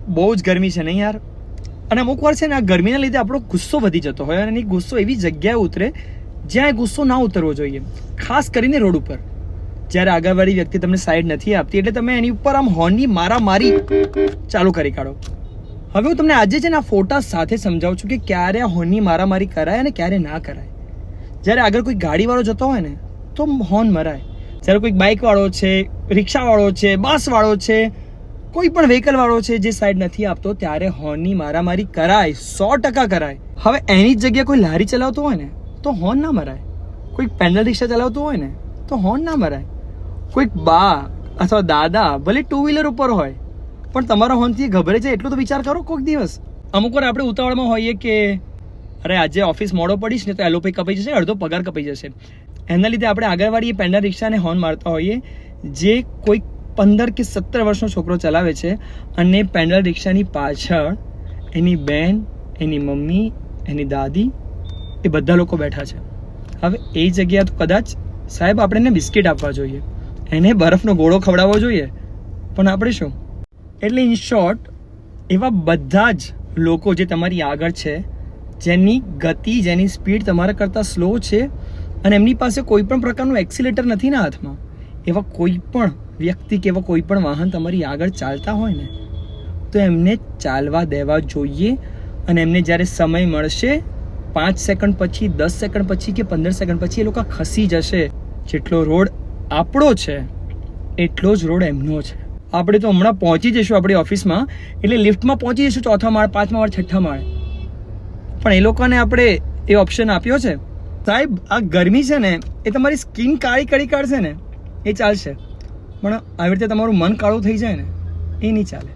બહુ જ ગરમી છે નહીં યાર. અને અમુક વાર છે ને આ ગરમીના લીધે આપણો ગુસ્સો વધી જતો હોય અને એ ગુસ્સો એવી જગ્યાએ ઉતરે જ્યાં એ ગુસ્સો ના ઉતરવો જોઈએ, ખાસ કરીને રોડ ઉપર. જ્યારે આગળવાળી વ્યક્તિ તમને સાઈડ નથી આપતી એટલે તમે એની ઉપર આમ હોર્નની મારામારી ચાલુ કરી કાઢો. હવે હું તમને આજે છે ને આ ફોટા સાથે સમજાવું છું કે ક્યારે આ હોર્નની મારામારી કરાય અને ક્યારે ના કરાય. જ્યારે આગળ કોઈ ગાડીવાળો જતો હોય ને તો હોર્ન મરાય. જ્યારે કોઈ બાઇકવાળો છે, રિક્ષાવાળો છે, બસવાળો છે, કોઈ પણ વ્હીકલવાળો છે જે સાઈડ નથી આપતો ત્યારે હોર્નની મારામારી કરાય, 100% કરાય. હવે એની જ જગ્યાએ કોઈ લારી ચલાવતો હોય ને તો હોર્ન ના મરાય. કોઈ પેન્ડલ રિક્ષા ચલાવતું હોય ને તો હોર્ન ના મરાય. કોઈક બા અથવા દાદા ભલે 2 વ્હીલર ઉપર હોય પણ તમારા હોર્નથી ગભરે છે એટલું તો વિચાર કરો કોઈક દિવસ. અમુક વાર આપણે ઉતાવળમાં હોઈએ કે અરે આજે ઓફિસ મોડો પડીશ ને તો એલોપી કપાઈ જશે, અડધો પગાર કપાઈ જશે. એના લીધે આપણે આગળવાળી પેન્ડલ રિક્ષાને હોર્ન મારતા હોઈએ જે કોઈ 15 કે 17 વર્ષનો છોકરો ચલાવે છે અને પેન્ડલ રિક્ષાની પાછળ એની બેન, એની મમ્મી, એની દાદી એ બધા લોકો બેઠા છે. હવે એ જગ્યા તો કદાચ સાહેબ આપણે એને બિસ્કિટ આપવા જોઈએ, એને બરફનો ગોળો ખવડાવવો જોઈએ, પણ આપણે શું? એટલે ઇન શોર્ટ એવા બધા જ લોકો જે તમારી આગળ છે, જેની ગતિ, જેની સ્પીડ તમારા કરતાં સ્લો છે અને એમની પાસે કોઈ પણ પ્રકારનું એક્સિલેટર નથી ના હાથમાં, એવા કોઈ પણ વ્યક્તિ કે એવા કોઈ પણ વાહન તમારી આગળ ચાલતા હોય ને તો એમને ચાલવા દેવા જોઈએ. અને એમને જ્યારે સમય મળશે 5 સેકન્ડ પછી, 10 સેકન્ડ પછી કે 15 સેકન્ડ પછી એ લોકો ખસી જશે. જેટલો રોડ આપણો છે એટલો જ રોડ એમનો છે. આપણે તો હમણાં પહોંચી જઈશું આપણી ઓફિસમાં, એટલે લિફ્ટમાં પહોંચી જઈશું 4થા માળ, 5મા માળ, 6ઠ્ઠા માળે. પણ એ લોકોને આપણે એ ઓપ્શન આપ્યો છે. સાહેબ આ ગરમી છે ને એ તમારી સ્કિન કાળી કરી કાઢશે ને એ ચાલશે, પણ આવી રીતે તમારું મન કાળું થઈ જાય ને એ નહીં ચાલે.